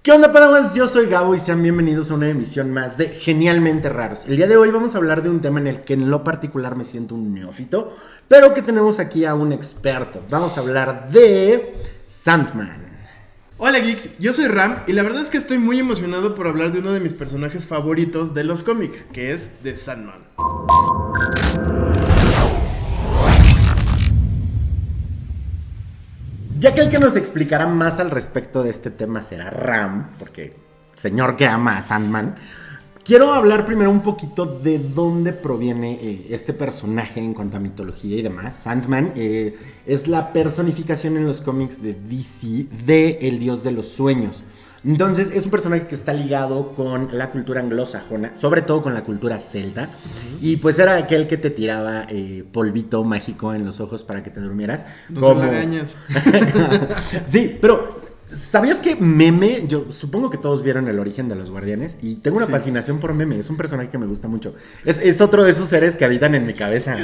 ¿Qué onda, Padawans? Yo soy Gabo y sean bienvenidos a una emisión más de Genialmente Raros. El día de hoy vamos a hablar de un tema en el que en lo particular me siento un neófito, pero que tenemos aquí a un experto. Vamos a hablar de Sandman. Hola geeks, yo soy Ram y la verdad es que estoy muy emocionado por hablar de uno de mis personajes favoritos de los cómics, que es The Sandman. Ya que el que nos explicará más al respecto de este tema será Ram, porque señor que ama a Sandman, quiero hablar primero un poquito de dónde proviene este personaje en cuanto a mitología y demás. Sandman es la personificación en los cómics de DC de el dios de los sueños. Entonces es un personaje que está ligado con la cultura anglosajona, sobre todo con la cultura celta. Y pues era aquel que te tiraba polvito mágico en los ojos para que te durmieras. No como lagañas. Sí, pero ¿sabías que Meme? Yo supongo que todos vieron El origen de los guardianes y tengo una fascinación por Meme. Es un personaje que me gusta mucho. Es otro de esos seres que habitan en mi cabeza.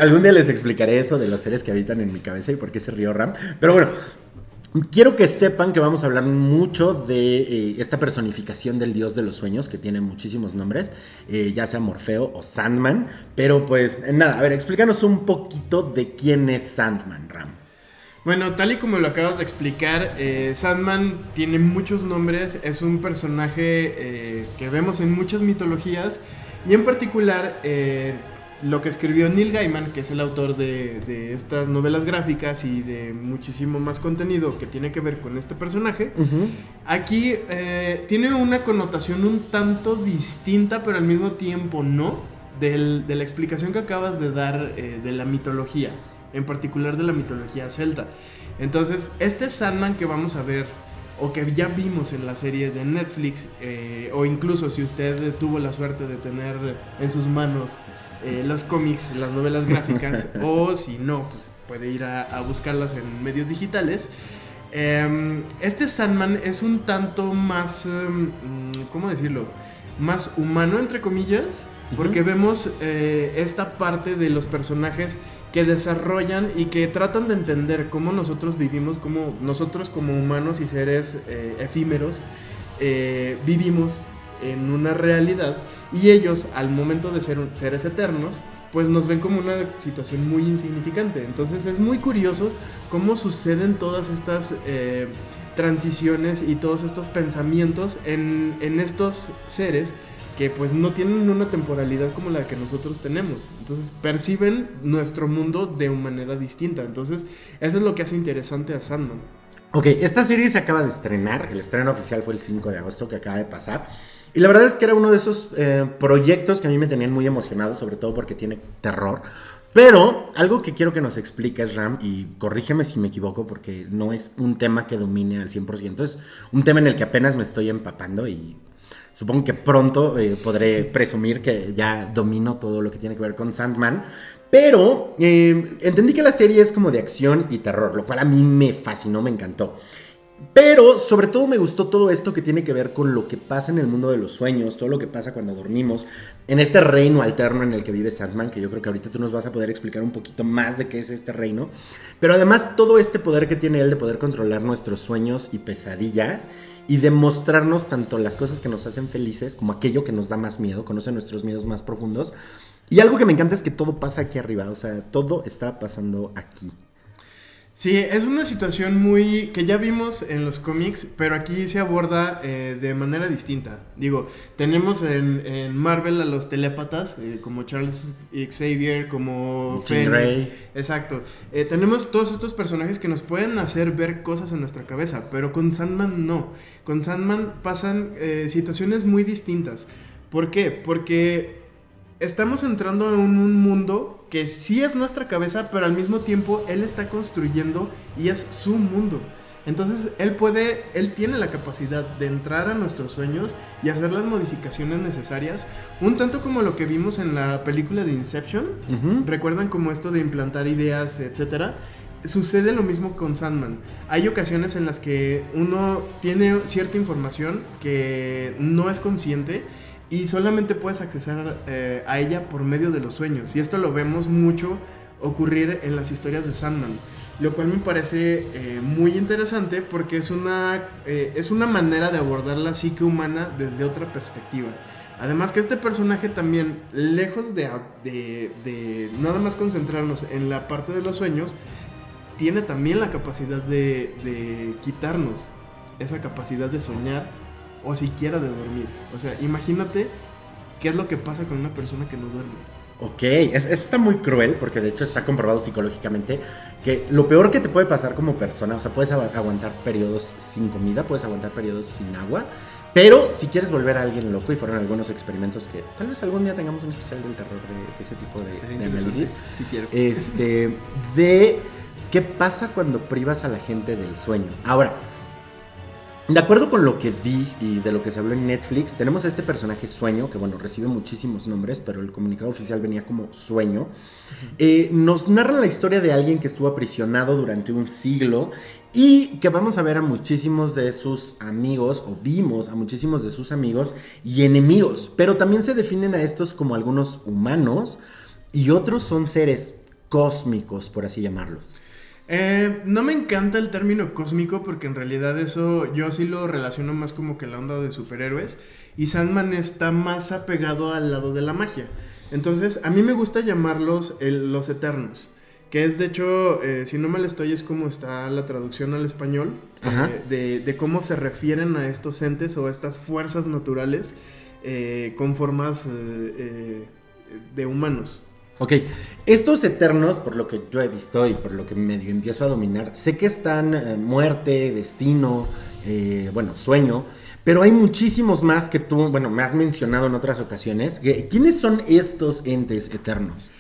Algún día les explicaré eso de los seres que habitan en mi cabeza y por qué se rió Ram. Pero bueno, quiero que sepan que vamos a hablar mucho de esta personificación del dios de los sueños, que tiene muchísimos nombres, ya sea Morfeo o Sandman. Pero pues nada, a ver, explícanos un poquito de quién es Sandman, Ram. Bueno, tal y como lo acabas de explicar, Sandman tiene muchos nombres, es un personaje que vemos en muchas mitologías y en particular lo que escribió Neil Gaiman, que es el autor de estas novelas gráficas y de muchísimo más contenido que tiene que ver con este personaje, aquí tiene una connotación un tanto distinta, pero al mismo tiempo no, de la explicación que acabas de dar de la mitología, en particular de la mitología celta. Entonces, este Sandman que vamos a ver, o que ya vimos en la serie de Netflix, o incluso si usted tuvo la suerte de tener en sus manos los cómics, las novelas gráficas, o si no, pues puede ir a buscarlas en medios digitales. Este Sandman es un tanto más, ¿cómo decirlo? Más humano, entre comillas, porque vemos esta parte de los personajes que desarrollan y que tratan de entender cómo nosotros vivimos, cómo nosotros como humanos y seres efímeros vivimos en una realidad, y ellos al momento de ser seres eternos pues nos ven como una situación muy insignificante. Entonces es muy curioso cómo suceden todas estas transiciones y todos estos pensamientos en estos seres que pues no tienen una temporalidad como la que nosotros tenemos. Entonces perciben nuestro mundo de una manera distinta. Entonces eso es lo que hace interesante a Sandman. Ok, esta serie se acaba de estrenar. El estreno oficial fue el 5 de agosto que acaba de pasar. Y la verdad es que era uno de esos proyectos que a mí me tenían muy emocionado, sobre todo porque tiene terror. Pero algo que quiero que nos expliques, Ram, y corrígeme si me equivoco porque no es un tema que domine al 100%. Es un tema en el que apenas me estoy empapando y supongo que pronto podré presumir que ya domino todo lo que tiene que ver con Sandman. Pero entendí que la serie es como de acción y terror, lo cual a mí me fascinó, me encantó. Pero sobre todo me gustó todo esto que tiene que ver con lo que pasa en el mundo de los sueños, todo lo que pasa cuando dormimos, en este reino alterno en el que vive Sandman, que yo creo que ahorita tú nos vas a poder explicar un poquito más de qué es este reino. Pero además todo este poder que tiene él de poder controlar nuestros sueños y pesadillas y de mostrarnos tanto las cosas que nos hacen felices como aquello que nos da más miedo, conoce nuestros miedos más profundos. Y algo que me encanta es que todo pasa aquí arriba, o sea, todo está pasando aquí. Sí, es una situación muy que ya vimos en los cómics, pero aquí se aborda de manera distinta. Digo, tenemos en Marvel a los telépatas, como Charles Xavier, como Jean Phoenix. Grey. Exacto. Tenemos todos estos personajes que nos pueden hacer ver cosas en nuestra cabeza, pero con Sandman no. Con Sandman pasan situaciones muy distintas. ¿Por qué? Porque estamos entrando en un mundo que sí es nuestra cabeza, pero al mismo tiempo él está construyendo y es su mundo. Entonces él tiene la capacidad de entrar a nuestros sueños y hacer las modificaciones necesarias, un tanto como lo que vimos en la película de Inception. ¿Recuerdan como esto de implantar ideas, etcétera? Sucede lo mismo con Sandman. Hay ocasiones en las que uno tiene cierta información que no es consciente y solamente puedes accesar a ella por medio de los sueños. Y esto lo vemos mucho ocurrir en las historias de Sandman. lo cual me parece muy interesante porque es una manera de abordar la psique humana desde otra perspectiva. Además que este personaje también, lejos de nada más concentrarnos en la parte de los sueños, tiene también la capacidad de quitarnos esa capacidad de soñar o siquiera de dormir. O sea, imagínate qué es lo que pasa con una persona que no duerme. Ok, eso está muy cruel porque de hecho está comprobado psicológicamente que lo peor que te puede pasar como persona, o sea, puedes aguantar periodos sin comida, puedes aguantar periodos sin agua, pero si quieres volver a alguien loco, y fueron algunos experimentos que tal vez algún día tengamos un especial del terror de ese tipo de análisis, si quiero. De qué pasa cuando privas a la gente del sueño. Ahora, de acuerdo con lo que vi y de lo que se habló en Netflix, tenemos a este personaje Sueño, que bueno, recibe muchísimos nombres, pero el comunicado oficial venía como Sueño. Nos narra la historia de alguien que estuvo aprisionado durante un siglo y que vamos a ver a muchísimos de sus amigos, o vimos a muchísimos de sus amigos y enemigos, pero también se definen a estos como algunos humanos y otros son seres cósmicos, por así llamarlos. No me encanta el término cósmico porque en realidad eso yo sí lo relaciono más como que la onda de superhéroes y Sandman está más apegado al lado de la magia. Entonces a mí me gusta llamarlos los eternos, que es de hecho, si no mal estoy, es como está la traducción al español, de cómo se refieren a estos entes o a estas fuerzas naturales con formas de humanos. Ok, estos eternos, por lo que yo he visto y por lo que medio empiezo a dominar, sé que están muerte, destino, sueño, pero hay muchísimos más que tú, me has mencionado en otras ocasiones. ¿Quiénes son estos entes eternos?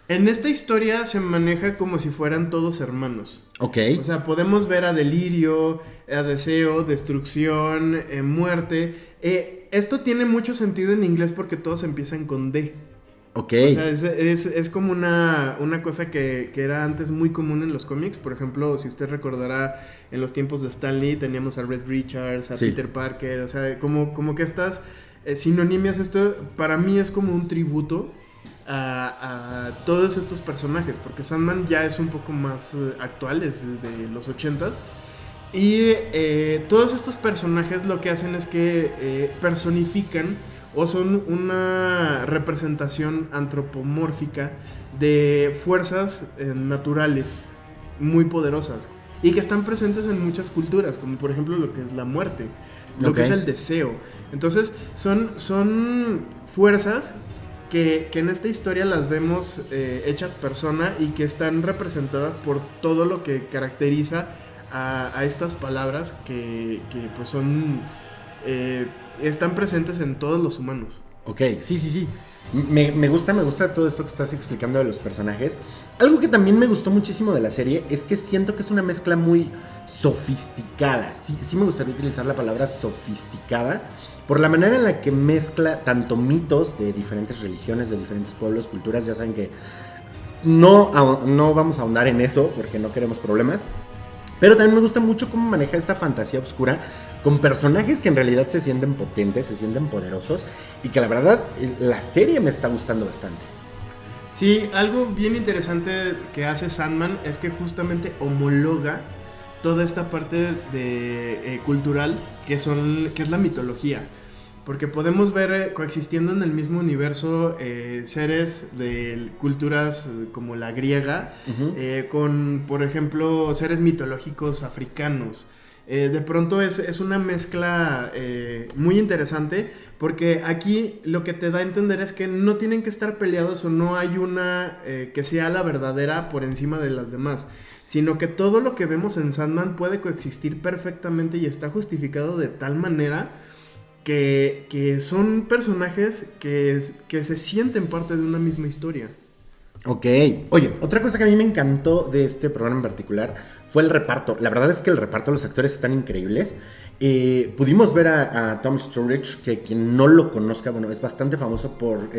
En esta historia se maneja como si fueran todos hermanos. Ok. O sea, podemos ver a delirio, a deseo, destrucción, muerte. Esto tiene mucho sentido en inglés porque todos empiezan con D. Ok. O sea, es como una cosa que era antes muy común en los cómics. Por ejemplo, si usted recordará, en los tiempos de Stan Lee teníamos a Red Richards, a Peter Parker. O sea, como que estas sinonimias, esto para mí es como un tributo a todos estos personajes. Porque Sandman ya es un poco más actual, es de los 80s. Y todos estos personajes lo que hacen es que personifican o son una representación antropomórfica de fuerzas naturales muy poderosas y que están presentes en muchas culturas, como por ejemplo lo que es la muerte, lo que es el deseo. Entonces son fuerzas que en esta historia las vemos hechas persona y que están representadas por todo lo que caracteriza a estas palabras que pues son... están presentes en todos los humanos. Ok, sí. Me gusta todo esto que estás explicando de los personajes. Algo que también me gustó muchísimo de la serie es que siento que es una mezcla muy sofisticada. Sí me gustaría utilizar la palabra sofisticada por la manera en la que mezcla tanto mitos de diferentes religiones, de diferentes pueblos, culturas. Ya saben que no vamos a ahondar en eso porque no queremos problemas. Pero también me gusta mucho cómo maneja esta fantasía oscura con personajes que en realidad se sienten potentes, se sienten poderosos y que la verdad la serie me está gustando bastante. Sí, algo bien interesante que hace Sandman es que justamente homologa toda esta parte de cultural que es la mitología. Porque podemos ver coexistiendo en el mismo universo seres de culturas como la griega, con, por ejemplo, seres mitológicos africanos. De pronto es una mezcla muy interesante, porque aquí lo que te da a entender es que no tienen que estar peleados o no hay una que sea la verdadera por encima de las demás, sino que todo lo que vemos en Sandman puede coexistir perfectamente y está justificado de tal manera que son personajes que se sienten parte de una misma historia. Ok. Oye, otra cosa que a mí me encantó de este programa en particular fue el reparto. La verdad es que el reparto, los actores están increíbles. Pudimos ver a Tom Sturridge, que quien no lo conozca, es bastante famoso por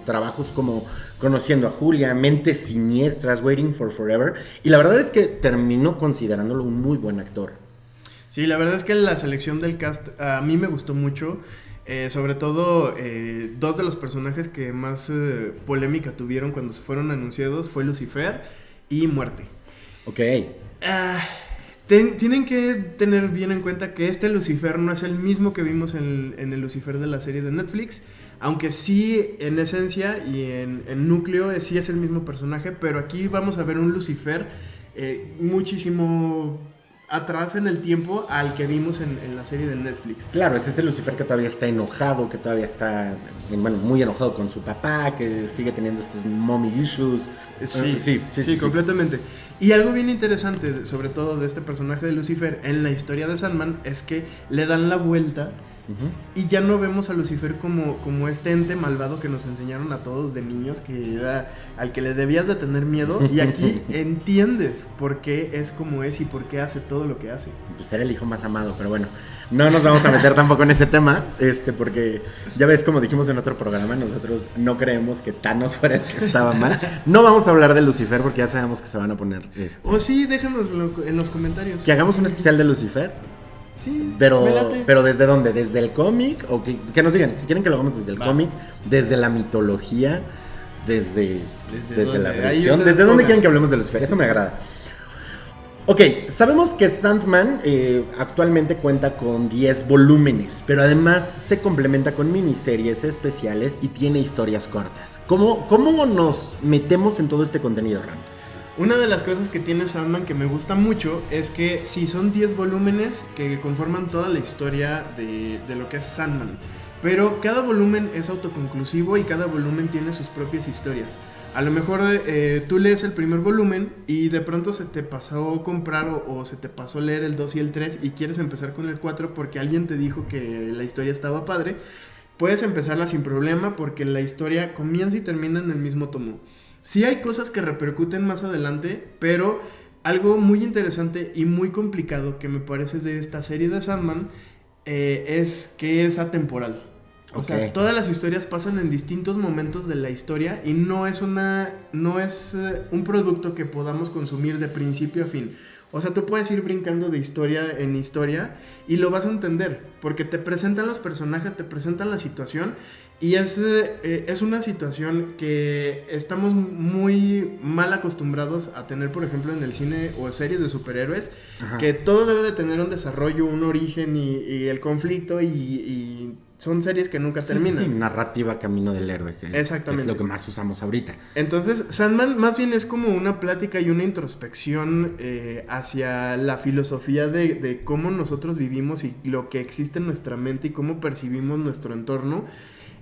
trabajos como Conociendo a Julia, Mentes Siniestras, Waiting for Forever. Y la verdad es que terminó considerándolo un muy buen actor. Sí, la verdad es que la selección del cast a mí me gustó mucho, sobre todo dos de los personajes que más polémica tuvieron cuando se fueron anunciados fue Lucifer y Muerte. Ok. Ah, tienen que tener bien en cuenta que este Lucifer no es el mismo que vimos en el Lucifer de la serie de Netflix, aunque sí en esencia y en núcleo sí es el mismo personaje, pero aquí vamos a ver un Lucifer muchísimo atrás en el tiempo al que vimos en la serie de Netflix. Claro, es ese Lucifer que todavía está enojado, que todavía está, bueno, muy enojado con su papá, que sigue teniendo estos mommy issues. Sí, completamente. Y algo bien interesante, sobre todo de este personaje de Lucifer en la historia de Sandman, es que le dan la vuelta. Y ya no vemos a Lucifer como este ente malvado que nos enseñaron a todos de niños, que era al que le debías de tener miedo. Y aquí entiendes por qué es como es y por qué hace todo lo que hace. Pues era el hijo más amado, pero bueno, no nos vamos a meter tampoco en ese tema, porque ya ves, como dijimos en otro programa, nosotros no creemos que Thanos fuera el que estaba mal. No vamos a hablar de Lucifer porque ya sabemos que se van a poner... O sí, déjanoslo en los comentarios. Que hagamos un especial de Lucifer. Sí, pero ¿desde dónde? ¿Desde el cómic? ¿O que nos digan? Si quieren que lo hagamos desde el cómic, desde la mitología, desde la religión. ¿Desde dónde quieren que hablemos de Lucifer? Eso me agrada. Ok, sabemos que Sandman actualmente cuenta con 10 volúmenes, pero además se complementa con miniseries especiales y tiene historias cortas. ¿Cómo nos metemos en todo este contenido, Ram? Una de las cosas que tiene Sandman que me gusta mucho es que sí, son 10 volúmenes que conforman toda la historia de lo que es Sandman. Pero cada volumen es autoconclusivo y cada volumen tiene sus propias historias. A lo mejor tú lees el primer volumen y de pronto se te pasó comprar o se te pasó leer el 2 y el 3 y quieres empezar con el 4 porque alguien te dijo que la historia estaba padre. Puedes empezarla sin problema porque la historia comienza y termina en el mismo tomo. Sí hay cosas que repercuten más adelante, pero algo muy interesante y muy complicado que me parece de esta serie de Sandman es que es atemporal. O sea, todas las historias pasan en distintos momentos de la historia y no es un producto que podamos consumir de principio a fin. O sea, tú puedes ir brincando de historia en historia y lo vas a entender, porque te presentan los personajes, te presentan la situación y es una situación que estamos muy mal acostumbrados a tener, por ejemplo, en el cine o series de superhéroes. Ajá. Que todo debe de tener un desarrollo, un origen y el conflicto y son series que nunca terminan. Sí, narrativa camino del héroe. Exactamente. Es lo que más usamos ahorita. Entonces, Sandman más bien es como una plática y una introspección hacia la filosofía de cómo nosotros vivimos y lo que existe en nuestra mente y cómo percibimos nuestro entorno.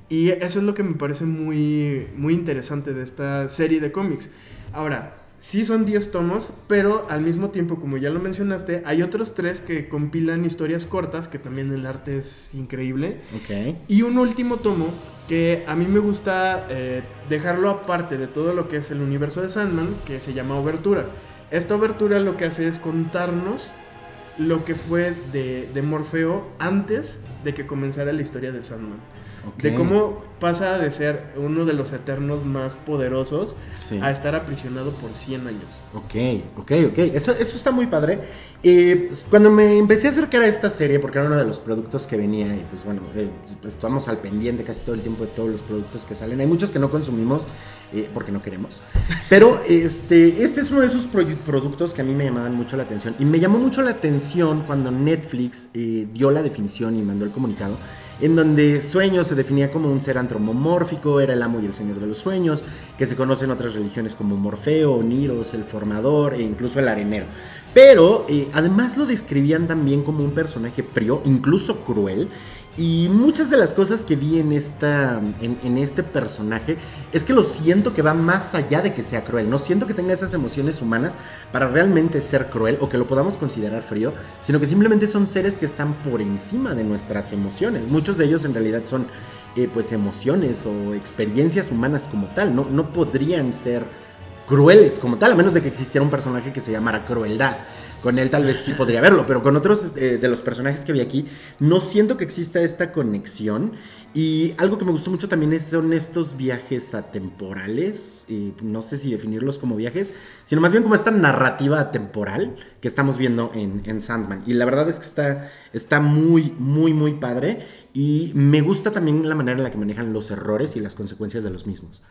Y eso es lo que me parece muy, muy interesante de esta serie de cómics. Ahora, sí son 10 tomos, pero al mismo tiempo, como ya lo mencionaste, hay otros 3 que compilan historias cortas, que también el arte es increíble. Okay. Y un último tomo que a mí me gusta dejarlo aparte de todo lo que es el universo de Sandman, que se llama Obertura. Esta Obertura lo que hace es contarnos lo que fue de Morfeo antes de que comenzara la historia de Sandman. Okay. De cómo pasa de ser uno de los eternos más poderosos a estar aprisionado por 100 años. Ok. Eso está muy padre. Cuando me empecé a acercar a esta serie, porque era uno de los productos que venía, y pues bueno, estamos al pendiente casi todo el tiempo de todos los productos que salen. Hay muchos que no consumimos porque no queremos. Pero este es uno de esos productos que a mí me llamaban mucho la atención. Y me llamó mucho la atención cuando Netflix dio la definición y mandó el comunicado, en donde Sueños se definía como un ser antropomórfico, era el amo y el señor de los sueños, que se conoce en otras religiones como Morfeo, Niros, el formador e incluso el arenero. Pero además lo describían también como un personaje frío, incluso cruel. Y muchas de las cosas que vi en este personaje es que lo siento que va más allá de que sea cruel. No siento que tenga esas emociones humanas para realmente ser cruel o que lo podamos considerar frío, sino que simplemente son seres que están por encima de nuestras emociones. Muchos de ellos en realidad son pues emociones o experiencias humanas como tal. No podrían ser crueles como tal, a menos de que existiera un personaje que se llamara Crueldad. Con él tal vez sí podría verlo, pero con otros de los personajes que vi aquí, no siento que exista esta conexión. Y algo que me gustó mucho también son estos viajes atemporales, no sé si definirlos como viajes, sino más bien como esta narrativa atemporal que estamos viendo en Sandman. Y la verdad es que está muy, muy, muy padre. Y me gusta también la manera en la que manejan los errores y las consecuencias de los mismos.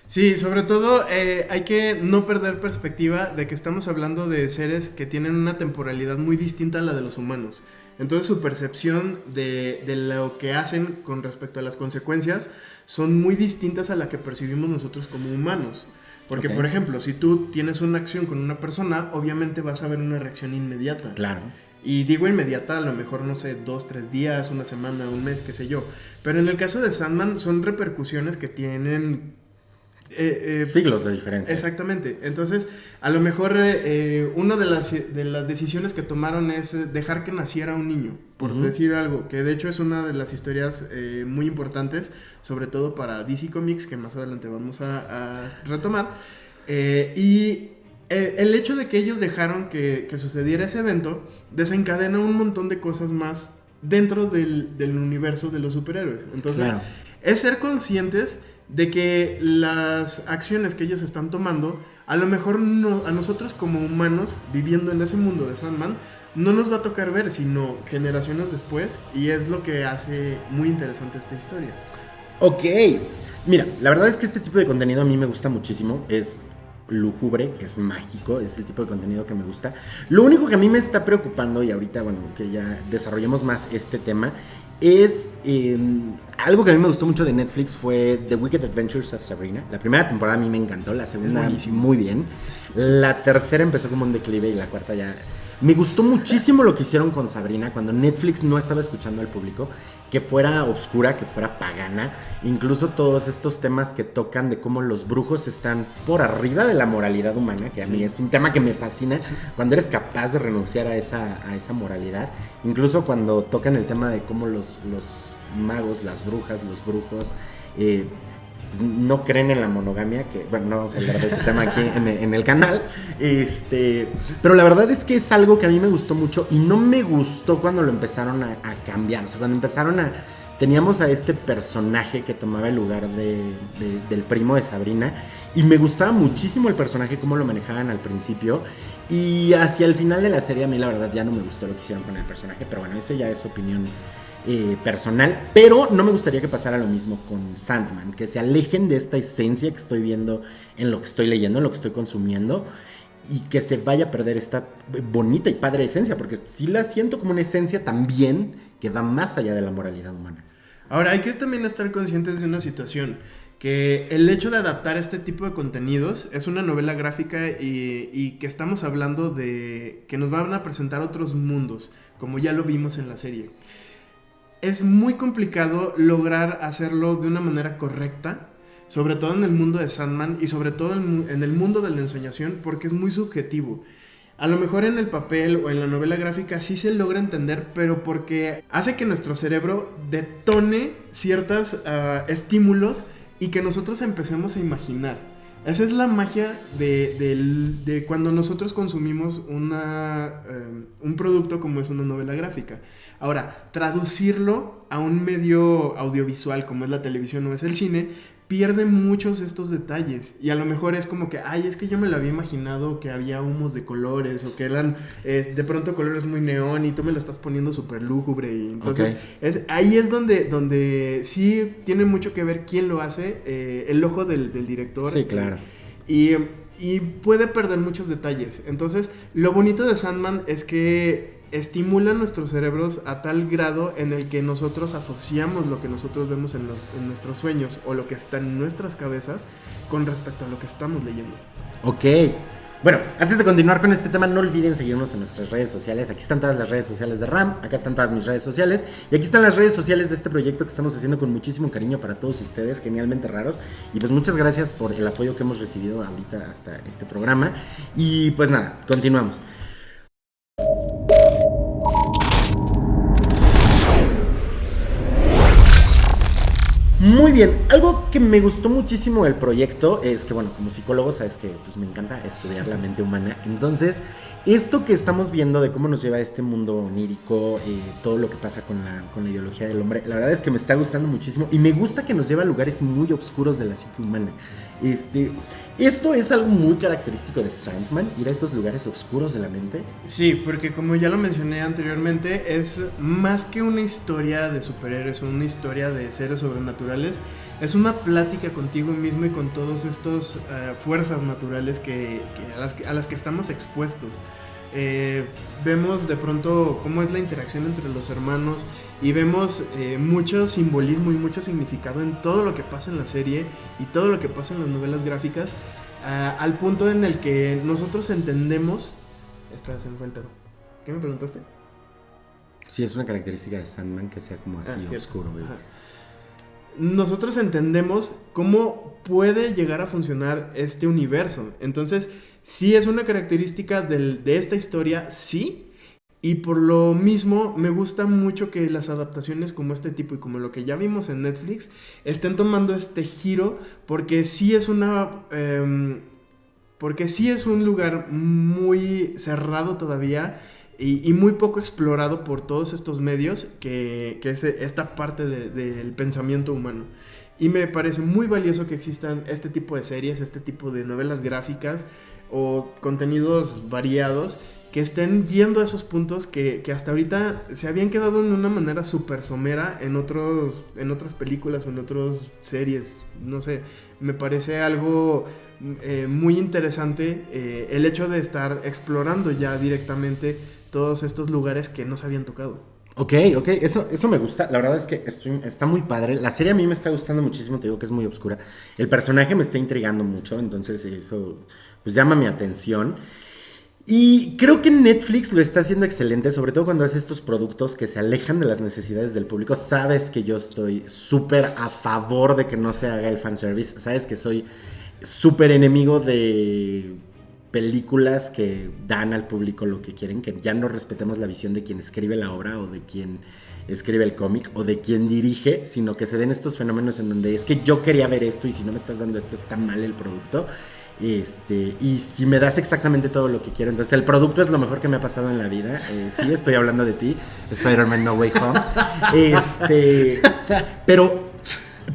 Sí, sobre todo hay que no perder perspectiva de que estamos hablando de seres que tienen una temporalidad muy distinta a la de los humanos. Entonces su percepción de lo que hacen con respecto a las consecuencias son muy distintas a la que percibimos nosotros como humanos. Porque, por ejemplo, si tú tienes una acción con una persona, obviamente vas a ver una reacción inmediata. Claro. Y digo inmediata, a lo mejor, no sé, 2, 3 días, una semana, un mes, qué sé yo. Pero en el caso de Sandman son repercusiones que tienen... siglos de diferencia. Exactamente. Entonces, a lo mejor una de las decisiones que tomaron es dejar que naciera un niño, por decir algo, que de hecho es una de las historias muy importantes, sobre todo para DC Comics, que más adelante vamos a retomar. Y el hecho de que ellos dejaron que sucediera ese evento desencadena un montón de cosas más dentro del universo de los superhéroes. Entonces, claro, es ser conscientes de que las acciones que ellos están tomando, a lo mejor a nosotros como humanos viviendo en ese mundo de Sandman, no nos va a tocar ver, sino generaciones después, y es lo que hace muy interesante esta historia. Ok, mira, la verdad es que este tipo de contenido a mí me gusta muchísimo, es lúgubre, es mágico, es el tipo de contenido que me gusta. Lo único que a mí me está preocupando, y ahorita, bueno, que ya desarrollemos más este tema, es algo que a mí me gustó mucho de Netflix fue The Wicked Adventures of Sabrina. La primera temporada a mí me encantó, la segunda muy bien. La tercera empezó como un declive y la cuarta ya... Me gustó muchísimo lo que hicieron con Sabrina cuando Netflix no estaba escuchando al público, que fuera oscura, que fuera pagana, incluso todos estos temas que tocan de cómo los brujos están por arriba de la moralidad humana, que a mí es un tema que me fascina, cuando eres capaz de renunciar a esa moralidad, incluso cuando tocan el tema de cómo los magos, las brujas, los brujos... pues no creen en la monogamia, que bueno, no vamos a hablar de ese tema aquí en el canal, pero la verdad es que es algo que a mí me gustó mucho y no me gustó cuando lo empezaron a cambiar, o sea, cuando teníamos a este personaje que tomaba el lugar del primo de Sabrina, y me gustaba muchísimo el personaje, cómo lo manejaban al principio, y hacia el final de la serie a mí la verdad ya no me gustó lo que hicieron con el personaje, pero bueno, eso ya es opinión personal, pero no me gustaría que pasara lo mismo con Sandman, que se alejen de esta esencia que estoy viendo en lo que estoy leyendo, en lo que estoy consumiendo, y que se vaya a perder esta bonita y padre esencia, porque sí la siento como una esencia también que va más allá de la moralidad humana. Ahora, hay que también estar conscientes de una situación, que el hecho de adaptar este tipo de contenidos es una novela gráfica y que estamos hablando de que nos van a presentar otros mundos, como ya lo vimos en la serie. Es muy complicado lograr hacerlo de una manera correcta, sobre todo en el mundo de Sandman y sobre todo en el mundo de la ensoñación, porque es muy subjetivo. A lo mejor en el papel o en la novela gráfica sí se logra entender, pero porque hace que nuestro cerebro detone ciertos estímulos y que nosotros empecemos a imaginar. Esa es la magia de cuando nosotros consumimos un producto como es una novela gráfica. Ahora, traducirlo a un medio audiovisual como es la televisión o es el cine, pierde muchos estos detalles. Y a lo mejor es como que, ay, es que yo me lo había imaginado que había humos de colores o que eran de pronto colores muy neón y tú me lo estás poniendo súper lúgubre. Y entonces, ahí es donde sí tiene mucho que ver quién lo hace, el ojo del director. Sí, claro. Y puede perder muchos detalles. Entonces, lo bonito de Sandman es que estimula nuestros cerebros a tal grado en el que nosotros asociamos lo que nosotros vemos en nuestros sueños o lo que está en nuestras cabezas con respecto a lo que estamos leyendo. Ok. Bueno, antes de continuar con este tema, no olviden seguirnos en nuestras redes sociales. Aquí están todas las redes sociales de RAM, acá están todas mis redes sociales, y aquí están las redes sociales de este proyecto que estamos haciendo con muchísimo cariño para todos ustedes, genialmente raros. Y pues muchas gracias por el apoyo que hemos recibido ahorita hasta este programa. Y pues nada, continuamos. Muy bien, algo que me gustó muchísimo del proyecto es que, bueno, como psicólogo sabes que pues me encanta estudiar la mente humana. Entonces, esto que estamos viendo de cómo nos lleva a este mundo onírico, todo lo que pasa con la ideología del hombre, la verdad es que me está gustando muchísimo y me gusta que nos lleva a lugares muy oscuros de la psique humana. Esto es algo muy característico de Sandman, ir a estos lugares oscuros de la mente. Sí, porque como ya lo mencioné anteriormente, es más que una historia de superhéroes, una historia de seres sobrenaturales naturales. Es una plática contigo mismo y con todos estos fuerzas naturales a las que estamos expuestos. Vemos de pronto cómo es la interacción entre los hermanos y vemos mucho simbolismo y mucho significado en todo lo que pasa en la serie y todo lo que pasa en las novelas gráficas, al punto en el que nosotros entendemos... Espera, se me fue el pedo. ¿Qué me preguntaste? Sí, es una característica de Sandman que sea como así oscuro. Nosotros entendemos cómo puede llegar a funcionar este universo. Entonces, sí es una característica de esta historia, sí. Y por lo mismo, me gusta mucho que las adaptaciones como este tipo y como lo que ya vimos en Netflix estén tomando este giro, porque sí es porque sí es un lugar muy cerrado todavía y muy poco explorado por todos estos medios, que es esta parte del pensamiento humano. Y me parece muy valioso que existan este tipo de series, este tipo de novelas gráficas o contenidos variados que estén yendo a esos puntos que hasta ahorita se habían quedado de una manera súper somera en otras películas o en otras series. No sé, me parece algo muy interesante el hecho de estar explorando ya directamente todos estos lugares que no se habían tocado. Ok, eso me gusta. La verdad es que está muy padre. La serie a mí me está gustando muchísimo, te digo que es muy oscura. El personaje me está intrigando mucho, entonces eso pues llama mi atención. Y creo que Netflix lo está haciendo excelente, sobre todo cuando hace estos productos que se alejan de las necesidades del público. Sabes que yo estoy súper a favor de que no se haga el fanservice. Sabes que soy súper enemigo de películas que dan al público lo que quieren, que ya no respetemos la visión de quien escribe la obra o de quien escribe el cómic o de quien dirige, sino que se den estos fenómenos en donde es que yo quería ver esto y si no me estás dando esto está mal el producto. Y si me das exactamente todo lo que quiero, entonces el producto es lo mejor que me ha pasado en la vida. Sí, estoy hablando de ti, Spider-Man No Way Home. Pero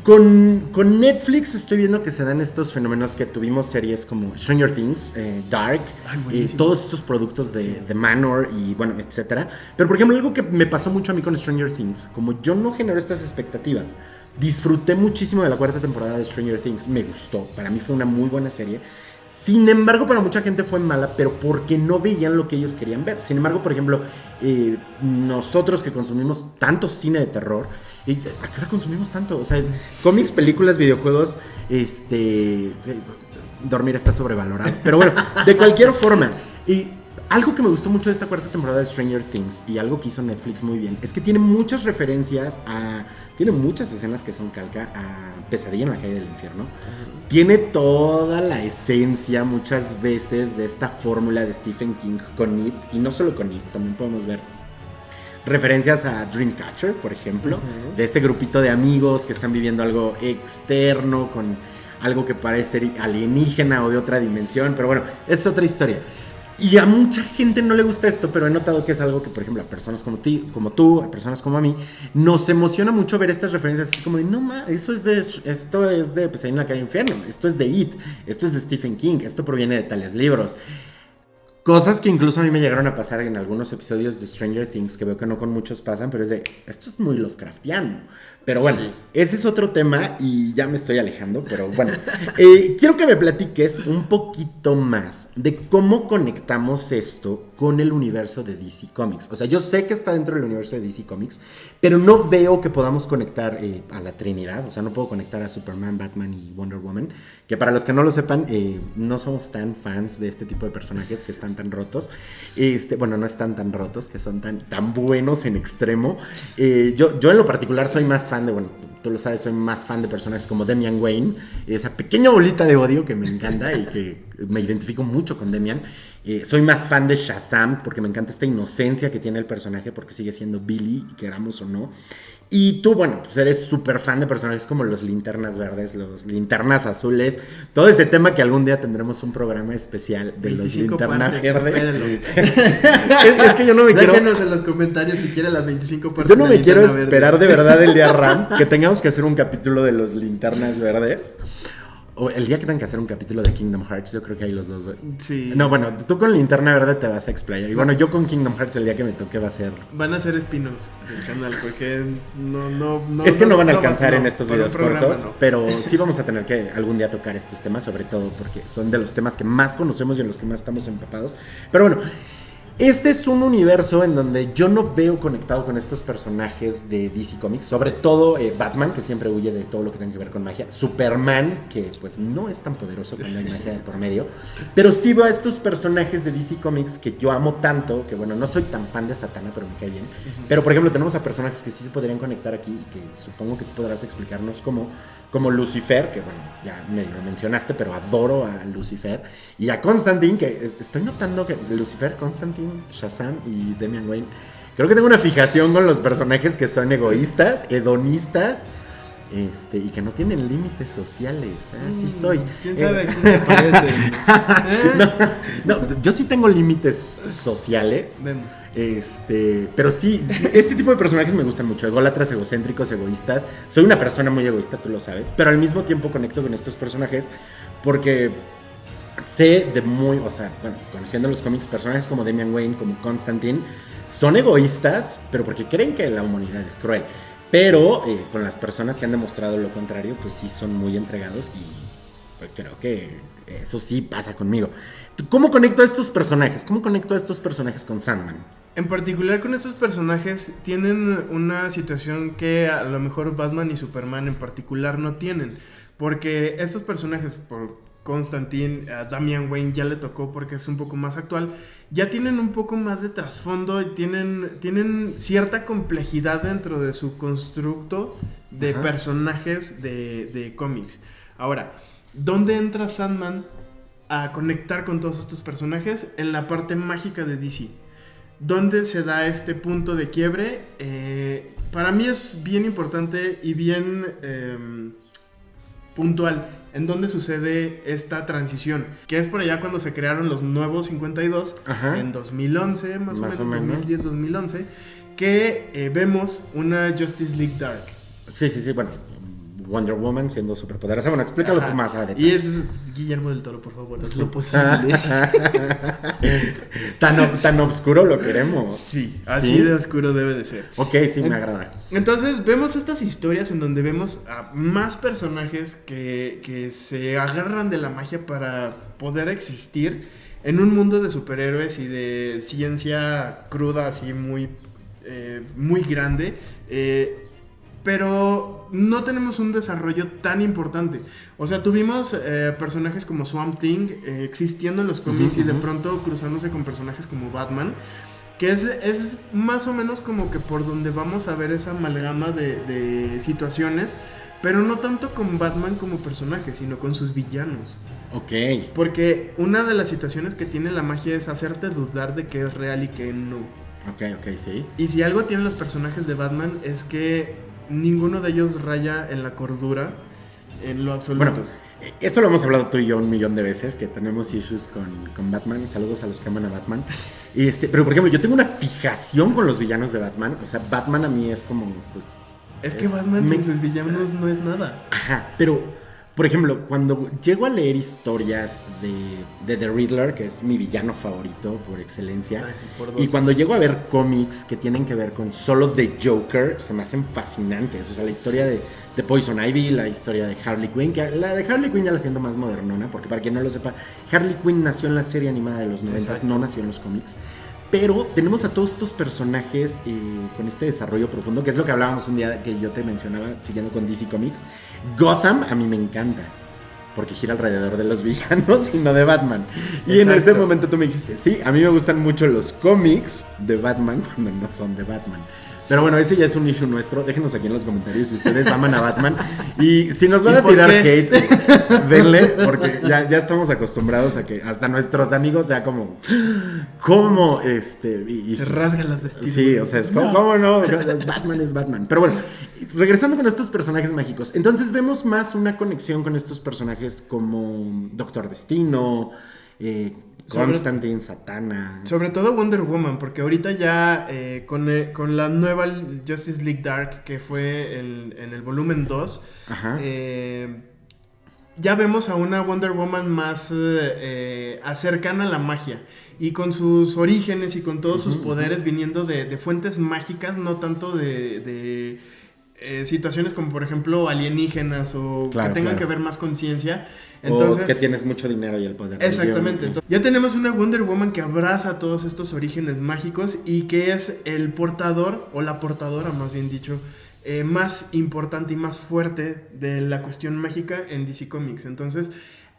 con Netflix estoy viendo que se dan estos fenómenos que tuvimos series como Stranger Things, Dark, todos estos productos de Manor y bueno, etcétera. Pero por ejemplo, algo que me pasó mucho a mí con Stranger Things, como yo no genero estas expectativas, disfruté muchísimo de la 4ª temporada de Stranger Things, me gustó, para mí fue una muy buena serie. Sin embargo, para mucha gente fue mala, pero porque no veían lo que ellos querían ver. Sin embargo, por ejemplo, nosotros que consumimos tanto cine de terror, ¿a qué hora consumimos tanto? O sea, cómics, películas, videojuegos, dormir está sobrevalorado. Pero bueno, de cualquier forma, algo que me gustó mucho de esta 4ª temporada de Stranger Things y algo que hizo Netflix muy bien es que tiene muchas referencias tiene muchas escenas que son calca a Pesadilla en la calle del infierno. Tiene toda la esencia muchas veces de esta fórmula de Stephen King con It, y no solo con It, también podemos ver referencias a Dreamcatcher, por ejemplo, de este grupito de amigos que están viviendo algo externo con algo que parece ser alienígena o de otra dimensión, pero bueno, es otra historia. Y a mucha gente no le gusta esto, pero he notado que es algo que, por ejemplo, a personas como tú, a personas como a mí, nos emociona mucho ver estas referencias así como de, no ma, esto es de Pesadilla en la calle del infierno, esto es de It, esto es de Stephen King, esto proviene de tales libros. Cosas que incluso a mí me llegaron a pasar en algunos episodios de Stranger Things, que veo que no con muchos pasan, pero es de, esto es muy Lovecraftiano. Pero bueno, sí. Ese es otro tema y ya me estoy alejando, pero bueno. Quiero que me platiques un poquito más de cómo conectamos esto con el universo de DC Comics. O sea, yo sé que está dentro del universo de DC Comics, pero no veo que podamos conectar a la Trinidad. O sea, no puedo conectar a Superman, Batman y Wonder Woman, que para los que no lo sepan, no somos tan fans de este tipo de personajes que están tan rotos. Bueno, no están tan rotos, que son tan buenos en extremo. Yo en lo particular soy más fan de, bueno, tú lo sabes, soy más fan de personajes como Damian Wayne, esa pequeña bolita de odio que me encanta y que me identifico mucho con Damian. Soy más fan de Shazam porque me encanta esta inocencia que tiene el personaje porque sigue siendo Billy, queramos o no. Y tú, bueno, pues eres súper fan de personajes como los Linternas Verdes, los Linternas Azules, todo ese tema que algún día tendremos un programa especial de los Linternas Verdes. Es que yo no me quiero... Déjenos en los comentarios si quieren las 25 partes. Yo no me quiero esperar de verdad el día RAM que tengamos que hacer un capítulo de los Linternas Verdes. O el día que tengan que hacer un capítulo de Kingdom Hearts, yo creo que hay los dos. Sí. No, bueno, tú con Linterna Verde te vas a explayar. Y bueno, yo con Kingdom Hearts el día que me toque va a ser... Van a ser spin-offs del canal porque no... Es que no van a alcanzar en estos para videos un programa, cortos, no. pero sí vamos a tener que algún día tocar estos temas, sobre todo porque son de los temas que más conocemos y en los que más estamos empapados. Pero bueno... Este es un universo en donde yo no veo conectado con estos personajes de DC Comics, sobre todo Batman, que siempre huye de todo lo que tenga que ver con magia, Superman, que pues no es tan poderoso cuando hay magia de por medio, pero sí veo a estos personajes de DC Comics que yo amo tanto, que bueno, no soy tan fan de Satana, pero me cae bien, pero por ejemplo tenemos a personajes que sí se podrían conectar aquí y que supongo que tú podrás explicarnos como Lucifer, que bueno, ya medio lo mencionaste, pero adoro a Lucifer, y a Constantine, que estoy notando que Lucifer, Constantine, Shazam y Damian Wayne, creo que tengo una fijación con los personajes que son egoístas, hedonistas, y que no tienen límites sociales. Así soy. ¿Quién sabe quién te parece? No, yo sí tengo límites sociales. Vemos. Pero sí, este tipo de personajes me gustan mucho. Ególatras, egocéntricos, egoístas. Soy una persona muy egoísta, tú lo sabes. Pero al mismo tiempo conecto con estos personajes porque sé conociendo los cómics, personajes como Damian Wayne, como Constantine, son egoístas, pero porque creen que la humanidad es cruel. Pero con las personas que han demostrado lo contrario, pues sí son muy entregados y pues, creo que eso sí pasa conmigo. ¿Cómo conecto a estos personajes? ¿Cómo conecto a estos personajes con Sandman? En particular con estos personajes tienen una situación que a lo mejor Batman y Superman en particular no tienen. Porque estos personajes, por Constantine, a Damian Wayne ya le tocó porque es un poco más actual, ya tienen un poco más de trasfondo y tienen cierta complejidad dentro de su constructo de personajes de cómics. Ahora, ¿dónde entra Sandman a conectar con todos estos personajes? En la parte mágica de DC. ¿Dónde se da este punto de quiebre? Para mí es bien importante y bien puntual en dónde sucede esta transición, que es por allá cuando se crearon los nuevos 52, en 2011, más o menos 2010-2011, que vemos una Justice League Dark. Sí, bueno, Wonder Woman siendo superpoderosa. Bueno, explícalo tú más a detalle. Y es Guillermo del Toro, por favor, haz lo posible. Tan oscuro lo queremos. Sí, así de oscuro debe de ser. Ok, sí, me agrada. Entonces vemos estas historias en donde vemos a más personajes que se agarran de la magia para poder existir en un mundo de superhéroes y de ciencia cruda, así muy grande. Pero no tenemos un desarrollo tan importante. O sea, tuvimos personajes como Swamp Thing existiendo en los cómics y de pronto cruzándose con personajes como Batman, que es más o menos como que por donde vamos a ver esa amalgama de situaciones, pero no tanto con Batman como personaje, sino con sus villanos. Ok. Porque una de las situaciones que tiene la magia es hacerte dudar de que es real y que no. Ok, sí. Y si algo tienen los personajes de Batman es que ninguno de ellos raya en la cordura en lo absoluto. Bueno, eso lo hemos hablado tú y yo 1,000,000 de veces, que tenemos issues con Batman. Saludos a los que aman a Batman. Pero por ejemplo, yo tengo una fijación con los villanos de Batman. O sea, Batman a mí es como, pues... Es que Batman sin sus villanos no es nada. Ajá, pero... Por ejemplo, cuando llego a leer historias de The Riddler, que es mi villano favorito por excelencia, y cuando llego a ver cómics que tienen que ver con solo The Joker, se me hacen fascinantes. O sea, la historia de Poison Ivy, la historia de Harley Quinn, que la de Harley Quinn ya la siento más modernona, porque para quien no lo sepa, Harley Quinn nació en la serie animada de los 90, no nació en los cómics. Pero tenemos a todos estos personajes con este desarrollo profundo, que es lo que hablábamos un día que yo te mencionaba, siguiendo con DC Comics. Gotham a mí me encanta, porque gira alrededor de los villanos y no de Batman. Y en ese momento tú me dijiste, sí, a mí me gustan mucho los cómics de Batman cuando no son de Batman. Pero bueno, ese ya es un issue nuestro. Déjenos aquí en los comentarios si ustedes aman a Batman. Y si nos van a tirar hate, denle, porque ya estamos acostumbrados a que hasta nuestros amigos sea como... ¿Cómo? Se rasgan las vestiduras. Sí, o sea, es como, ¿cómo no? Batman es Batman. Pero bueno, regresando con estos personajes mágicos. Entonces vemos más una conexión con estos personajes como Doctor Destino... Constantine, Satana. Sobre todo Wonder Woman, porque ahorita ya con la nueva Justice League Dark, que fue en el volumen 2, ya vemos a una Wonder Woman más cercana a la magia. Y con sus orígenes y con todos sus poderes viniendo de fuentes mágicas, no tanto de situaciones como por ejemplo alienígenas o que tengan que ver más conciencia. Entonces, o que tienes mucho dinero y el poder. Exactamente. Entonces, ya tenemos una Wonder Woman que abraza todos estos orígenes mágicos y que es el portador, o la portadora más bien dicho, más importante y más fuerte de la cuestión mágica en DC Comics. Entonces,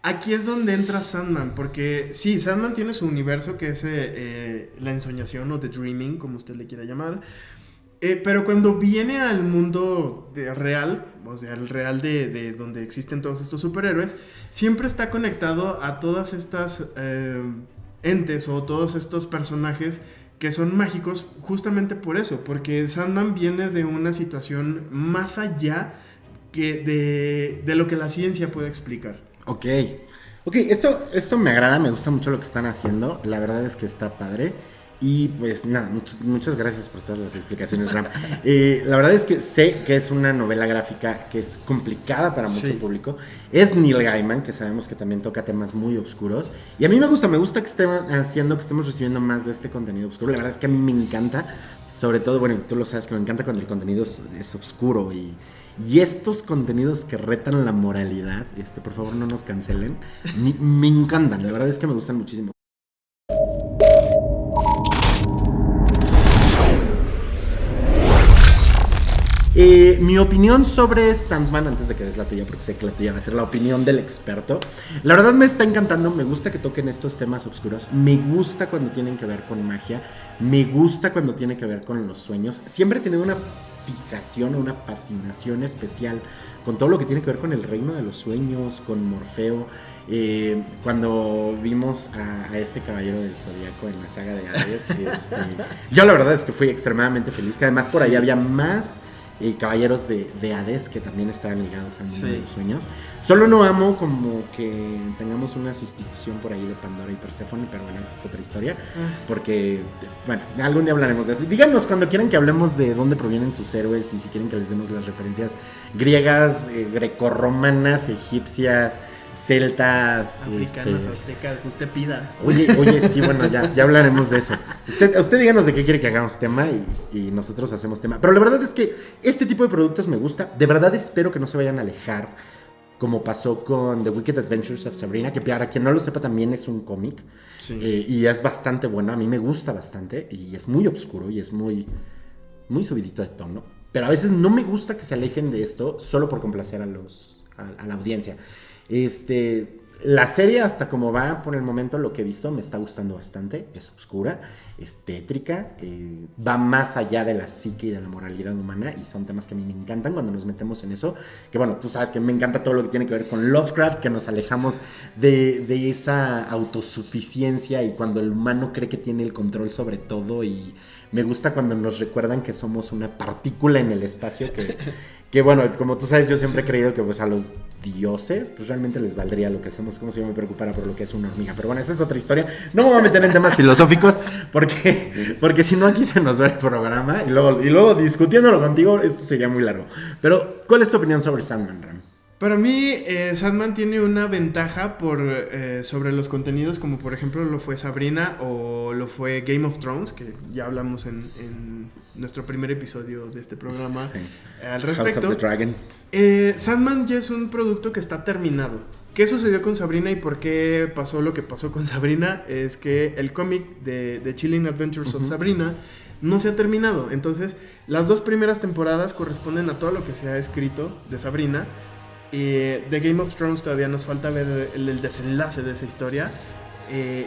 aquí es donde entra Sandman, porque sí, Sandman tiene su universo que es la ensoñación o The Dreaming, como usted le quiera llamar. Pero cuando viene al mundo real, o sea, el real de donde existen todos estos superhéroes, siempre está conectado a todas estas entes o todos estos personajes que son mágicos justamente por eso, porque Sandman viene de una situación más allá que de lo que la ciencia puede explicar. Ok, esto me agrada, me gusta mucho lo que están haciendo, la verdad es que está padre. Y pues nada, muchas gracias por todas las explicaciones, Ram. La verdad es que sé que es una novela gráfica que es complicada para mucho público. Es Neil Gaiman, que sabemos que también toca temas muy oscuros. Y a mí me gusta que estemos recibiendo más de este contenido oscuro. La verdad es que a mí me encanta, sobre todo, bueno, tú lo sabes que me encanta cuando el contenido es oscuro y estos contenidos que retan la moralidad, por favor no nos cancelen, me encantan, la verdad es que me gustan muchísimo. Mi opinión sobre Sandman, antes de que des la tuya, porque sé que la tuya va a ser la opinión del experto. La verdad me está encantando, me gusta que toquen estos temas oscuros, me gusta cuando tienen que ver con magia, me gusta cuando tiene que ver con los sueños. Siempre he tenido una fijación, una fascinación especial con todo lo que tiene que ver con el reino de los sueños, con Morfeo. Cuando vimos a este caballero del Zodíaco en la saga de Hades, yo la verdad es que fui extremadamente feliz, que además por ahí había más caballeros de Hades que también estaban ligados al mundo de los sueños. Solo no amo como que tengamos una sustitución por ahí de Pandora y Perséfone, pero bueno, esa es otra historia, porque, bueno, algún día hablaremos de eso. Díganos cuando quieran que hablemos de dónde provienen sus héroes y si quieren que les demos las referencias griegas, grecorromanas, egipcias, celtas, africanas, aztecas, usted pida. Oye, sí, bueno, ya hablaremos de eso. Usted díganos de qué quiere que hagamos tema y nosotros hacemos tema. Pero la verdad es que este tipo de productos me gusta. De verdad espero que no se vayan a alejar, como pasó con The Wicked Adventures of Sabrina, que para quien no lo sepa también es un cómic. Y es bastante bueno, a mí me gusta bastante y es muy oscuro y es muy, muy subidito de tono. Pero a veces no me gusta que se alejen de esto solo por complacer a la audiencia. La serie, hasta como va por el momento, lo que he visto me está gustando bastante. Es oscura, es tétrica, va más allá de la psique y de la moralidad humana, y son temas que a mí me encantan cuando nos metemos en eso. Que bueno, tú sabes que me encanta todo lo que tiene que ver con Lovecraft, que nos alejamos de esa autosuficiencia y cuando el humano cree que tiene el control sobre todo, y me gusta cuando nos recuerdan que somos una partícula en el espacio que bueno, como tú sabes, yo siempre he creído que pues a los dioses pues realmente les valdría lo que hacemos, como si yo me preocupara por lo que es una hormiga. Pero bueno, esa es otra historia. No me voy a meter en temas filosóficos porque si no aquí se nos va el programa y luego discutiéndolo contigo esto sería muy largo. Pero, ¿cuál es tu opinión sobre Sandman, Ram? Para mí, Sandman tiene una ventaja sobre los contenidos, como por ejemplo lo fue Sabrina o lo fue Game of Thrones, que ya hablamos en nuestro primer episodio de este programa al respecto. House of the Dragon. Sandman ya es un producto que está terminado. ¿Qué sucedió con Sabrina y por qué pasó lo que pasó con Sabrina? Es que el cómic de Chilling Adventures of Sabrina no se ha terminado. Entonces, las 2 primeras temporadas corresponden a todo lo que se ha escrito de Sabrina. De Game of Thrones todavía nos falta ver el desenlace de esa historia,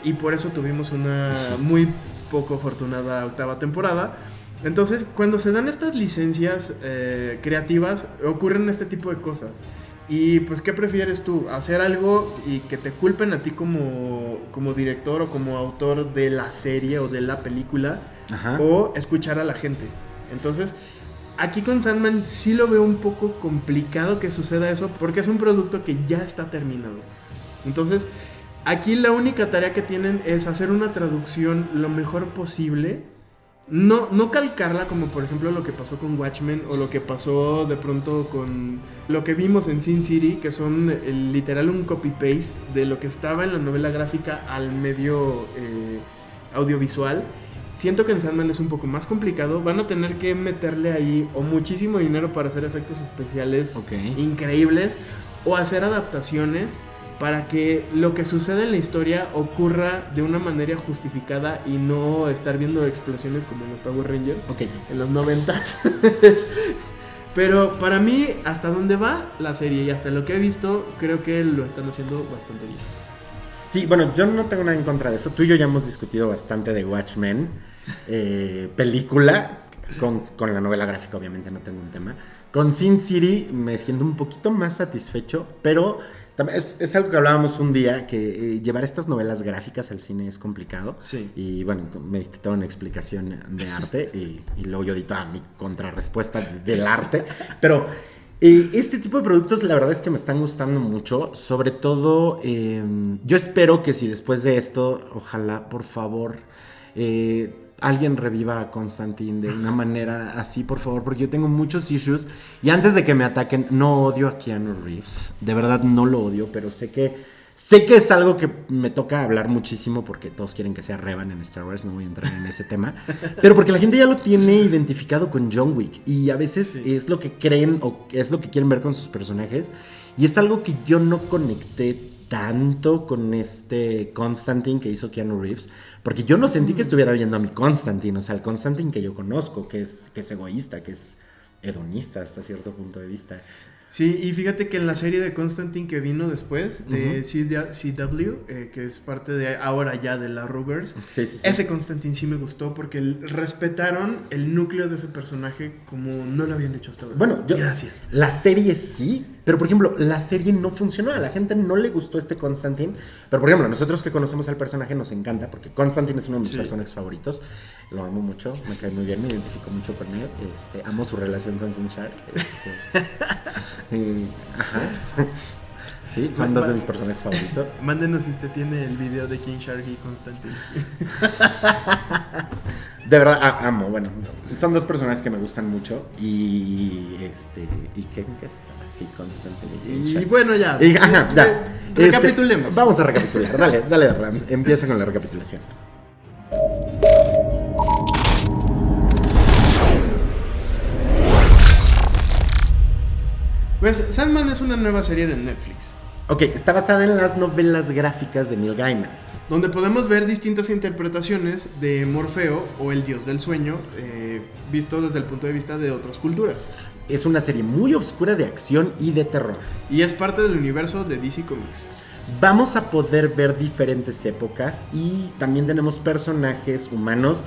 y por eso tuvimos una muy poco afortunada 8ª temporada. Entonces, cuando se dan estas licencias creativas, ocurren este tipo de cosas. Y pues, ¿qué prefieres tú? ¿Hacer algo y que te culpen a ti como director o como autor de la serie o de la película? Ajá. O escuchar a la gente. Entonces, aquí con Sandman sí lo veo un poco complicado que suceda eso, porque es un producto que ya está terminado. Entonces, aquí la única tarea que tienen es hacer una traducción lo mejor posible no calcarla como por ejemplo lo que pasó con Watchmen o lo que pasó de pronto con lo que vimos en Sin City, que son literal un copy-paste de lo que estaba en la novela gráfica al medio audiovisual. Siento que en Sandman es un poco más complicado. Van a tener que meterle ahí o muchísimo dinero para hacer efectos especiales increíbles o hacer adaptaciones para que lo que sucede en la historia ocurra de una manera justificada y no estar viendo explosiones como en los Power Rangers en los 90. Pero para mí, hasta donde va la serie y hasta lo que he visto, creo que lo están haciendo bastante bien. Sí, bueno, yo no tengo nada en contra de eso. Tú y yo ya hemos discutido bastante de Watchmen, película, con la novela gráfica obviamente no tengo un tema. Con Sin City me siento un poquito más satisfecho, pero también es algo que hablábamos un día, que llevar estas novelas gráficas al cine es complicado. Sí. Y bueno, me diste toda una explicación de arte y luego yo di toda mi contrarrespuesta del arte, pero... este tipo de productos la verdad es que me están gustando mucho, sobre todo yo espero que si después de esto, ojalá por favor alguien reviva a Constantine de una manera así, por favor, porque yo tengo muchos issues y antes de que me ataquen, no odio a Keanu Reeves, de verdad no lo odio, pero sé que es algo que me toca hablar muchísimo porque todos quieren que sea Revan en Star Wars, no voy a entrar en ese tema, pero porque la gente ya lo tiene identificado con John Wick y a veces es lo que creen o es lo que quieren ver con sus personajes y es algo que yo no conecté tanto con este Constantine que hizo Keanu Reeves, porque yo no sentí que estuviera viendo a mi Constantine, o sea, el Constantine que yo conozco, que es egoísta, que es hedonista hasta cierto punto de vista. Sí, y fíjate que en la serie de Constantine que vino después, de CW, que es parte de ahora ya de la Arrowverse, ese Constantine sí me gustó porque respetaron el núcleo de ese personaje como no lo habían hecho hasta ahora. Bueno, gracias. La serie sí, pero por ejemplo, la serie no funcionó, a la gente no le gustó este Constantine, pero por ejemplo, nosotros que conocemos al personaje nos encanta porque Constantine es uno de mis personajes favoritos, lo amo mucho, me cae muy bien, me identifico mucho con él, amo su relación con King Shark, ajá. Sí, son dos de mis personajes favoritos. Mándenos si usted tiene el video de King Shark y Constantine. De verdad, amo, bueno, son dos personajes que me gustan mucho y que está así Constantine. Y bueno, ya. Ya. Recapitulemos. Vamos a recapitular, dale, Ram, empieza con la recapitulación. Pues Sandman es una nueva serie de Netflix. Está basada en las novelas gráficas de Neil Gaiman, donde podemos ver distintas interpretaciones de Morfeo o el dios del sueño, visto desde el punto de vista de otras culturas. Es una serie muy oscura de acción y de terror. Y es parte del universo de DC Comics. Vamos a poder ver diferentes épocas y también tenemos personajes humanos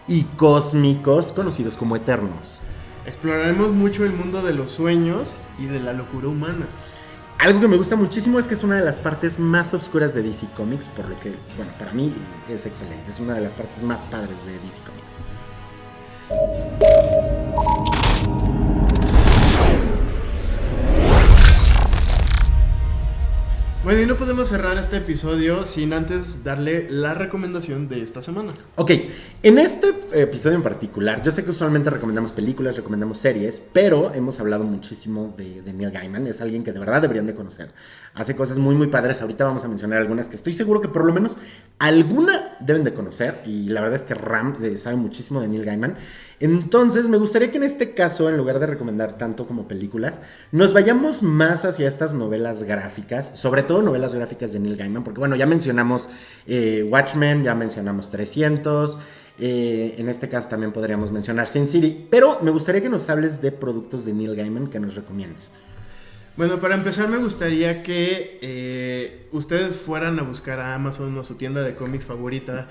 y cósmicos conocidos como Eternos. Exploraremos mucho el mundo de los sueños y de la locura humana. Algo que me gusta muchísimo es que es una de las partes más oscuras de DC Comics, por lo que, bueno, para mí es excelente. Es una de las partes más padres de DC Comics. Bueno, y no podemos cerrar este episodio sin antes darle la recomendación de esta semana. En este episodio en particular, yo sé que usualmente recomendamos películas, recomendamos series, pero hemos hablado muchísimo de Neil Gaiman, es alguien que de verdad deberían de conocer. Hace cosas muy muy padres, ahorita vamos a mencionar algunas que estoy seguro que por lo menos alguna deben de conocer, y la verdad es que Ram sabe muchísimo de Neil Gaiman. Entonces me gustaría que en este caso, en lugar de recomendar tanto como películas, nos vayamos más hacia estas novelas gráficas, sobre todo novelas gráficas de Neil Gaiman, porque bueno, ya mencionamos Watchmen, ya mencionamos 300, en este caso también podríamos mencionar Sin City, pero me gustaría que nos hables de productos de Neil Gaiman que nos recomiendes. Bueno, para empezar me gustaría que ustedes fueran a buscar a Amazon o su tienda de cómics favorita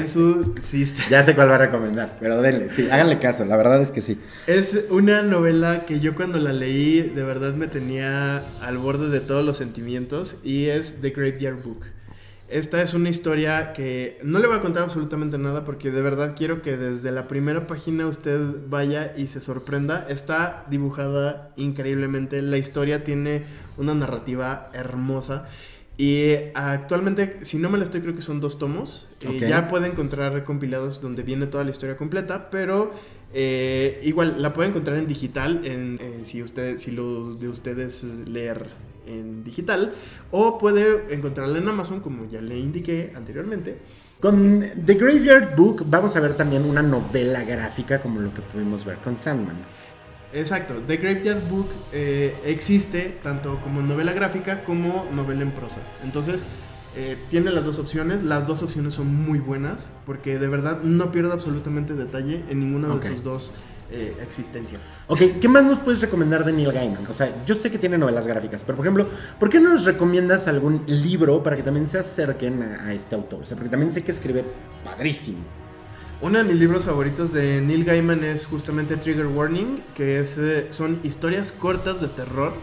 su sistema. Ya sé cuál va a recomendar, pero denle, sí, háganle caso, la verdad es que sí. Es una novela que yo cuando la leí de verdad me tenía al borde de todos los sentimientos y es The Graveyard Book. Esta es una historia que no le voy a contar absolutamente nada porque de verdad quiero que desde la primera página usted vaya y se sorprenda. Está dibujada increíblemente, la historia tiene una narrativa hermosa Y actualmente, si no me la estoy, creo que son 2 tomos. Okay. Ya puede encontrar compilados donde viene toda la historia completa, pero igual la puede encontrar en digital, si lo de ustedes leer en digital, o puede encontrarla en Amazon, como ya le indiqué anteriormente. Con The Graveyard Book vamos a ver también una novela gráfica como lo que pudimos ver con Sandman. Exacto, The Graveyard Book existe tanto como novela gráfica como novela en prosa. Entonces, tiene las 2 opciones. Las 2 opciones son muy buenas porque de verdad no pierde absolutamente detalle en ninguna de sus 2 existencias. Ok, ¿qué más nos puedes recomendar de Neil Gaiman? O sea, yo sé que tiene novelas gráficas, pero por ejemplo, ¿por qué no nos recomiendas algún libro para que también se acerquen a este autor? O sea, porque también sé que escribe padrísimo. Uno de mis libros favoritos de Neil Gaiman es justamente Trigger Warning, que son historias cortas de terror,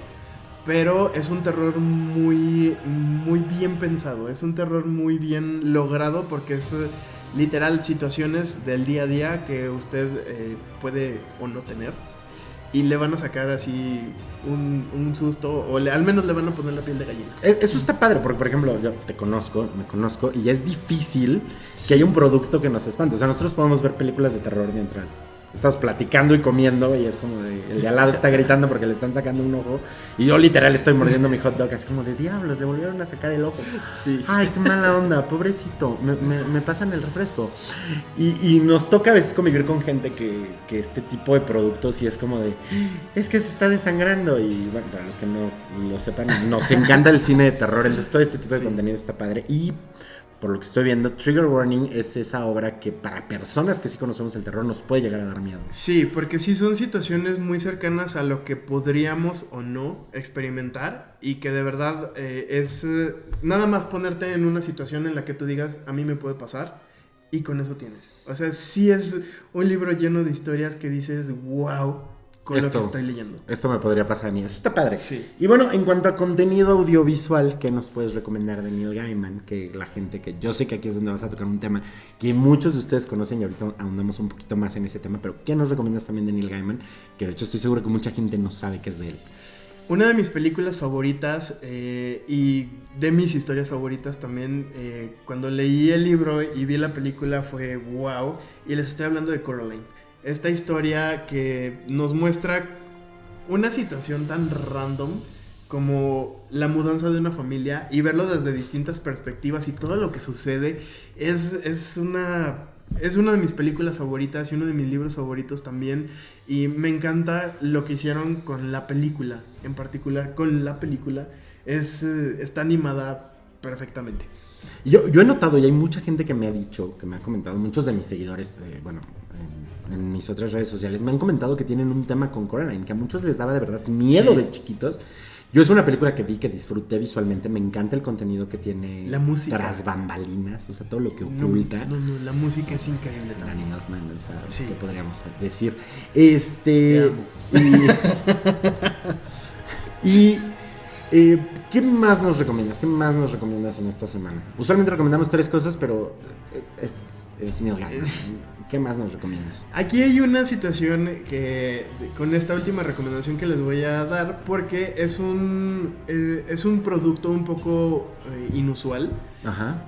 pero es un terror muy, muy bien pensado, es un terror muy bien logrado porque es literal situaciones del día a día que usted puede o no tener y le van a sacar así un susto o al menos le van a poner la piel de gallina. Eso está padre porque, por ejemplo, yo me conozco y es difícil que haya un producto que nos espante. O sea, nosotros podemos ver películas de terror mientras estamos platicando y comiendo y es como el de al lado está gritando porque le están sacando un ojo y yo literal estoy mordiendo mi hot dog así como de diablos, le volvieron a sacar el ojo. Sí. Ay, qué mala onda, pobrecito, me pasan el refresco. Y nos toca a veces convivir con gente que este tipo de productos y es como de, es que se está desangrando y bueno, para los que no lo sepan, nos encanta el cine de terror, entonces todo este tipo de contenido está padre y por lo que estoy viendo, Trigger Warning es esa obra que para personas que sí conocemos el terror nos puede llegar a dar miedo. Sí, porque sí son situaciones muy cercanas a lo que podríamos o no experimentar y que de verdad es nada más ponerte en una situación en la que tú digas, a mí me puede pasar y con eso tienes. O sea, sí es un libro lleno de historias que dices, wow, con lo que estoy leyendo. Esto me podría pasar a mí. Eso está padre. Sí. Y bueno, en cuanto a contenido audiovisual, ¿qué nos puedes recomendar de Neil Gaiman? Que la gente, que yo sé que aquí es donde vas a tocar un tema que muchos de ustedes conocen y ahorita ahondamos un poquito más en ese tema, pero ¿qué nos recomiendas también de Neil Gaiman? Que de hecho estoy seguro que mucha gente no sabe qué es de él. Una de mis películas favoritas y de mis historias favoritas también, cuando leí el libro y vi la película fue wow, y les estoy hablando de Coraline. Esta historia que nos muestra una situación tan random como la mudanza de una familia y verlo desde distintas perspectivas y todo lo que sucede es una de mis películas favoritas y uno de mis libros favoritos también, y me encanta lo que hicieron con la película, en particular con la película, está animada perfectamente. Yo he notado y hay mucha gente que me ha dicho, que me ha comentado, muchos de mis seguidores, en mis otras redes sociales, me han comentado que tienen un tema con Coraline, que a muchos les daba de verdad miedo de chiquitos. Yo es una película que vi, que disfruté visualmente, me encanta el contenido que tiene, la música tras bambalinas, o sea, todo lo que oculta. No, la música es increíble también. Danny Elfman, o sea, sí. ¿qué podríamos decir? ¿Qué más nos recomiendas? ¿Qué más nos recomiendas en esta semana? Usualmente recomendamos 3 cosas, pero es Neil Gaiman. ¿Qué más nos recomiendas? Aquí hay una situación que con esta última recomendación que les voy a dar, porque es un producto un poco inusual. Ajá.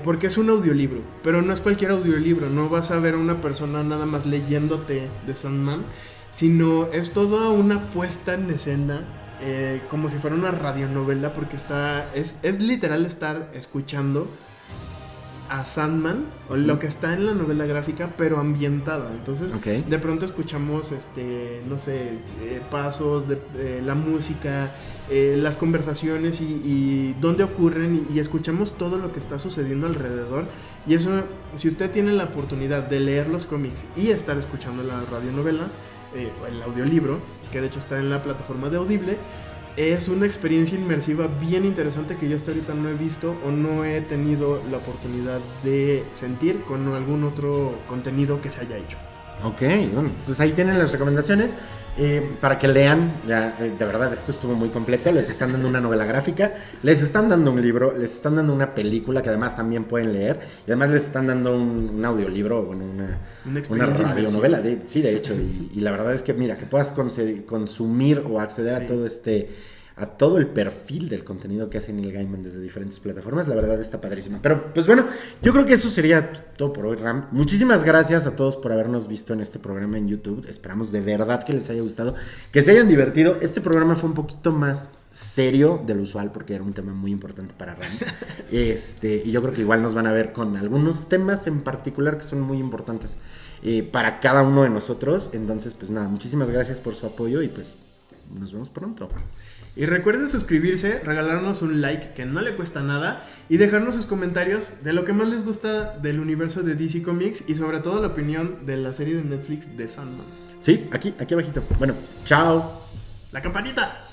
Porque es un audiolibro, pero no es cualquier audiolibro. No vas a ver a una persona nada más leyéndote de Sandman, sino es toda una puesta en escena, como si fuera una radionovela, porque es literal estar escuchando a Sandman, o lo que está en la novela gráfica, pero ambientada. Entonces, de pronto escuchamos, no sé, pasos de la música, las conversaciones y dónde ocurren, y escuchamos todo lo que está sucediendo alrededor. Y eso, si usted tiene la oportunidad de leer los cómics y estar escuchando la radionovela, el audiolibro, que de hecho está en la plataforma de Audible, es una experiencia inmersiva bien interesante que yo hasta ahorita no he visto o no he tenido la oportunidad de sentir con algún otro contenido que se haya hecho. Ok, bueno, entonces ahí tienen las recomendaciones para que lean. Ya, de verdad, esto estuvo muy completo. Les están dando una novela gráfica, les están dando un libro, les están dando una película que además también pueden leer, y además les están dando un audiolibro, bueno, una radionovela, de hecho, y la verdad es que mira, que puedas consumir o acceder a a todo el perfil del contenido que hace Neil Gaiman desde diferentes plataformas. La verdad está padrísima. Pero pues bueno, yo creo que eso sería todo por hoy, Ram. Muchísimas gracias a todos por habernos visto en este programa en YouTube. Esperamos de verdad que les haya gustado, que se hayan divertido. Este programa fue un poquito más serio de lo usual porque era un tema muy importante para Ram. Y yo creo que igual nos van a ver con algunos temas en particular que son muy importantes para cada uno de nosotros. Entonces, pues nada, muchísimas gracias por su apoyo y pues nos vemos pronto. Y recuerden suscribirse, regalarnos un like que no le cuesta nada y dejarnos sus comentarios de lo que más les gusta del universo de DC Comics y sobre todo la opinión de la serie de Netflix de Sandman. Sí, aquí abajito. Bueno, chao. La campanita.